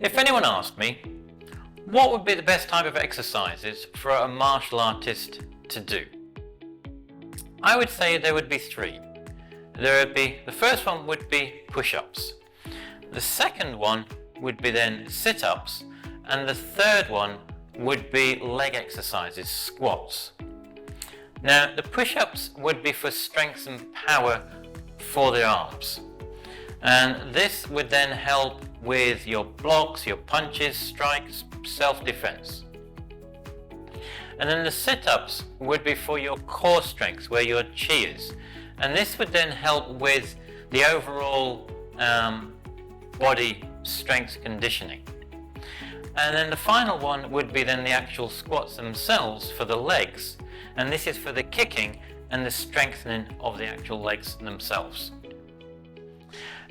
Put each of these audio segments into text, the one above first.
If anyone asked me, what would be the best type of exercises for a martial artist to do? I would say there would be three. The first one would be push-ups. The second one would be then sit-ups. And the third one would be leg exercises, squats. Now, the push-ups would be for strength and power for the arms. And this would then help with your blocks, your punches, strikes, self-defense. And then the sit-ups would be for your core strength, where your chi is. And this would then help with the overall body strength conditioning. And then the final one would be then the actual squats themselves for the legs. And this is for the kicking and the strengthening of the actual legs themselves.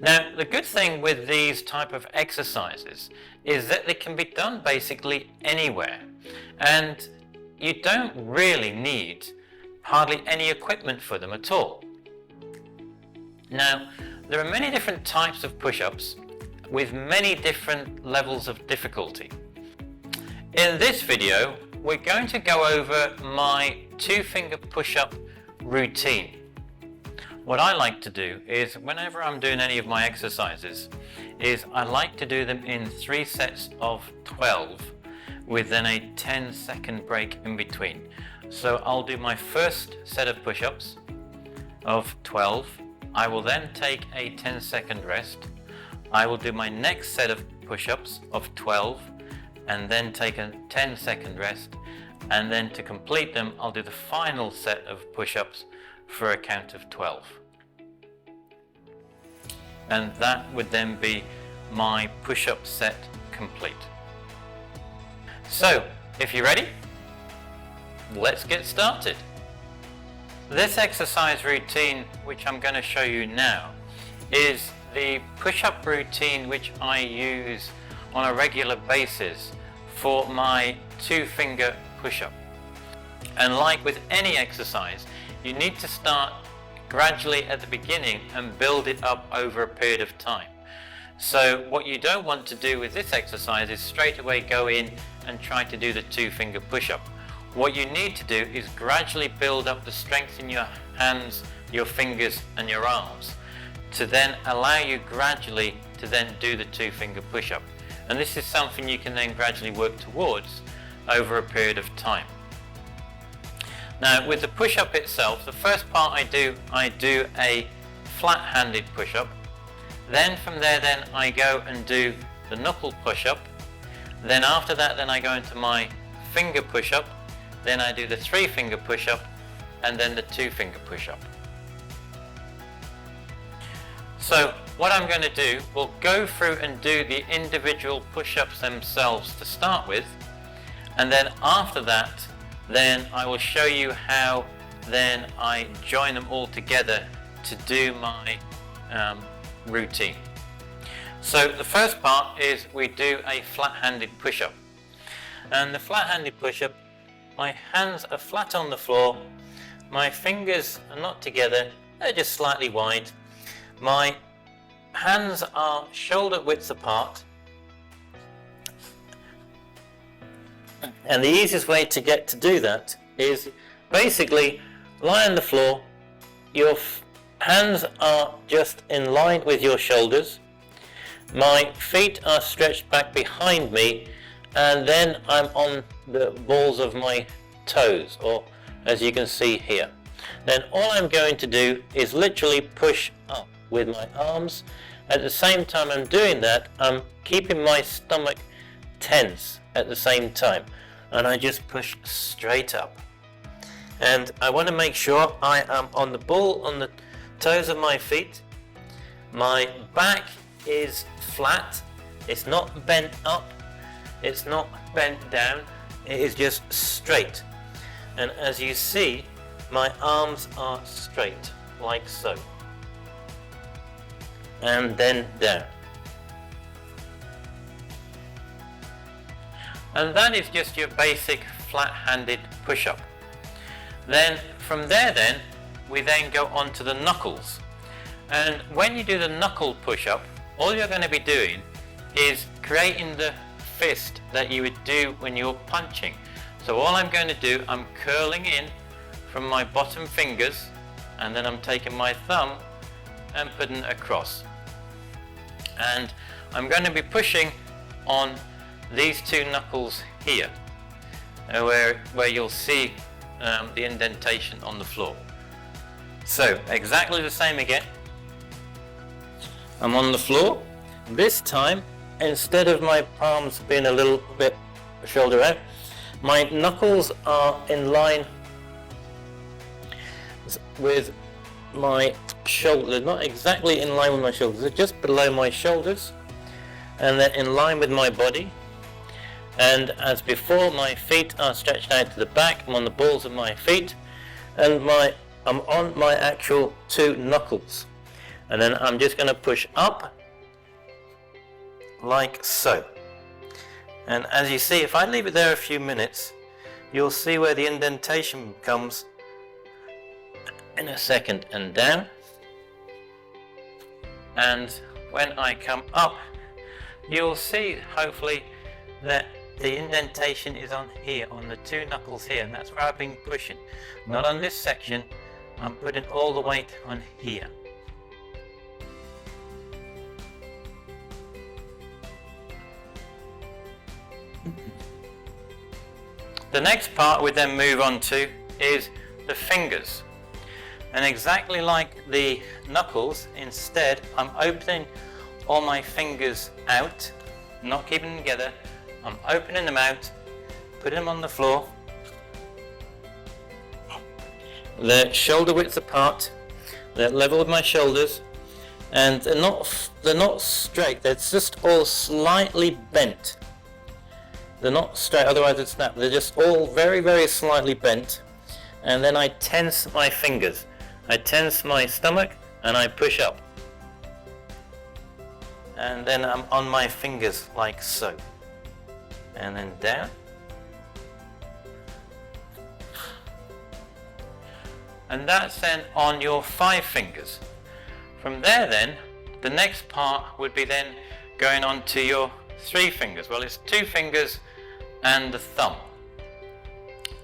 Now, the good thing with these type of exercises is that they can be done basically anywhere. And you don't really need hardly any equipment for them at all. Now, there are many different types of push-ups with many different levels of difficulty. In this video, we're going to go over my 2-finger push-up routine. What I like to do is, whenever I'm doing any of my exercises, is I like to do them in 3 sets of 12 with then a 10-second break in between. So I'll do my first set of push-ups of 12. I will then take a 10-second rest. I will do my next set of push-ups of 12 and then take a 10-second rest. And then to complete them, I'll do the final set of push-ups for a count of 12. And that would then be my push-up set complete. So, if you're ready, let's get started. This exercise routine, which I'm going to show you now, is the push-up routine which I use on a regular basis for my 2-finger push-up. And like with any exercise, you need to start gradually at the beginning and build it up over a period of time. So what you don't want to do with this exercise is straight away go in and try to do the 2-finger push-up. What you need to do is gradually build up the strength in your hands, your fingers and your arms to then allow you gradually to then do the 2-finger push-up. And this is something you can then gradually work towards over a period of time. Now, with the push-up itself, the first part I do a flat-handed push-up. Then from there, then I go and do the knuckle push-up. Then after that, then I go into my finger push-up. Then I do the 3-finger push-up, and then the 2-finger push-up. So what I'm going to do, we'll go through and do the individual push-ups themselves to start with, and then after that, then I will show you how then I join them all together to do my routine. So the first part is we do a flat-handed push-up. And the flat-handed push-up, my hands are flat on the floor, my fingers are not together, they're just slightly wide. My hands are shoulder width apart. And the easiest way to get to do that is basically lie on the floor, your hands are just in line with your shoulders, my feet are stretched back behind me, and then I'm on the balls of my toes, or as you can see here. Then all I'm going to do is literally push up with my arms. At the same time I'm doing that, I'm keeping my stomach tense at the same time, and I just push straight up. And I want to make sure I am on the ball on the toes of my feet. My back is flat, it's not bent up, it's not bent down, it is just straight. And as you see, my arms are straight, like so. And then down. And that is just your basic flat-handed push-up. Then from there then, we then go on to the knuckles. And when you do the knuckle push-up, all you're going to be doing is creating the fist that you would do when you're punching. So all I'm going to do, I'm curling in from my bottom fingers, and then I'm taking my thumb and putting it across. And I'm going to be pushing on these two knuckles here, where you'll see the indentation on the floor. So exactly the same again. I'm on the floor. This time, instead of my palms being a little bit shoulder out, my knuckles are in line with my shoulders. Not exactly in line with my shoulders, they're just below my shoulders, and they're in line with my body. And as before, my feet are stretched out to the back. I'm on the balls of my feet, and I'm on my actual two knuckles. And then I'm just going to push up like so. And as you see, if I leave it there a few minutes, you'll see where the indentation comes in a second, and down. And when I come up, you'll see hopefully that the indentation is on here, on the two knuckles here, and that's where I've been pushing. Not on this section, I'm putting all the weight on here. The next part we then move on to is the fingers. And exactly like the knuckles, instead I'm opening all my fingers out, not keeping them together. I'm opening them out, putting them on the floor. They're shoulder width apart, they're level with my shoulders, and they're not straight, they're just all slightly bent. They're not straight, otherwise they'd snap. They're just all very, very slightly bent. And then I tense my fingers. I tense my stomach and I push up. And then I'm on my fingers like so. And then down. And that's then on your 5 fingers. From there then, the next part would be then going on to your 3 fingers. Well, it's 2 fingers and the thumb.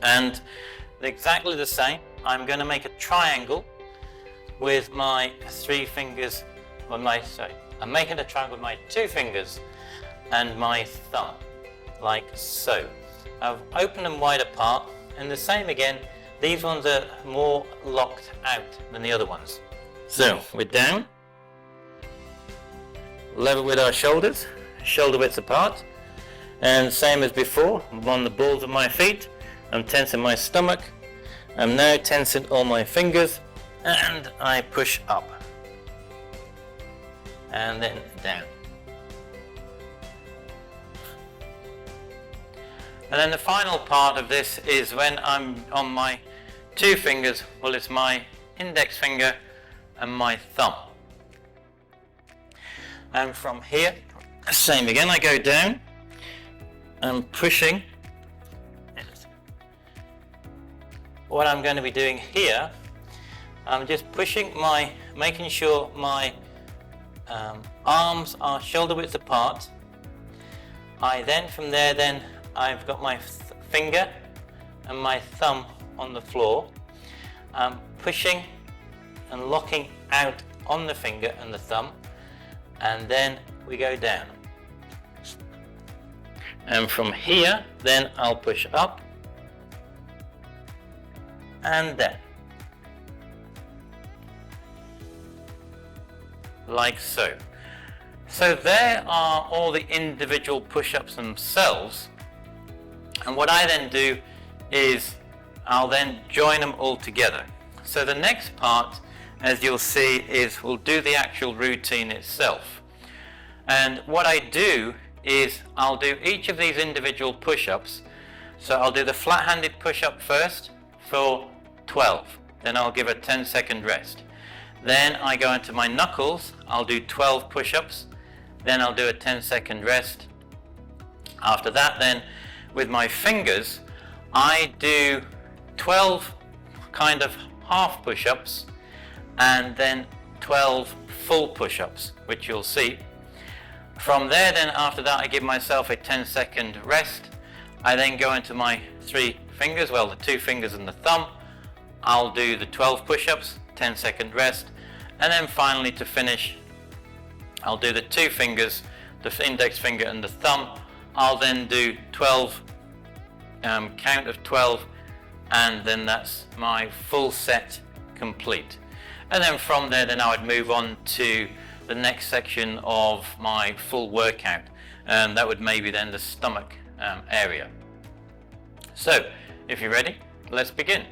And exactly the same. I'm going to make a triangle with my 3 fingers, I'm making a triangle with my 2 fingers and my thumb, like so. I've opened them wide apart, and the same again, these ones are more locked out than the other ones. So, we're down, level with our shoulders, shoulder widths apart, and same as before, I'm on the balls of my feet, I'm tensing my stomach, I'm now tensing all my fingers, and I push up, and then down. And then the final part of this is when I'm on my 2 fingers, well, it's my index finger and my thumb. And from here, same again, I go down, I'm pushing. What I'm going to be doing here, I'm just pushing making sure my arms are shoulder width apart. I then, from there then, I've got my finger and my thumb on the floor. I'm pushing and locking out on the finger and the thumb, and then we go down. And from here, then I'll push up and down. Like so. So there are all the individual push-ups themselves. And what I then do is I'll then join them all together. So the next part, as you'll see, is we'll do the actual routine itself. And what I do is I'll do each of these individual push-ups. So I'll do the flat-handed push-up first for 12. Then I'll give a 10-second rest. Then I go into my knuckles. I'll do 12 push-ups. Then I'll do a 10-second rest. After that then, with my fingers, I do 12 kind of half push-ups and then 12 full push-ups, which you'll see. From there then, after that, I give myself a 10-second rest. I then go into my 3 fingers, well, the 2 fingers and the thumb. I'll do the 12 push-ups, 10-second rest, and then finally to finish, I'll do the 2 fingers, the index finger and the thumb. I'll then do 12, count of 12, and then that's my full set complete. And then from there, then I would move on to the next section of my full workout, and that would maybe then the stomach area. So, if you're ready, let's begin.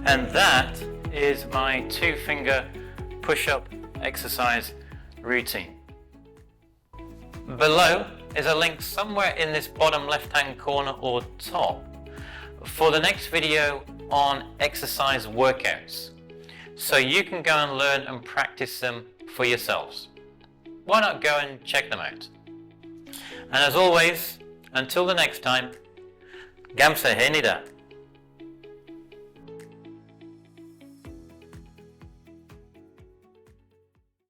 And that is my 2-finger push-up exercise routine. Below is a link somewhere in this bottom left-hand corner or top for the next video on exercise workouts, so you can go and learn and practice them for yourselves. Why not go and check them out? And as always, until the next time, Gam Sa Hae Ni.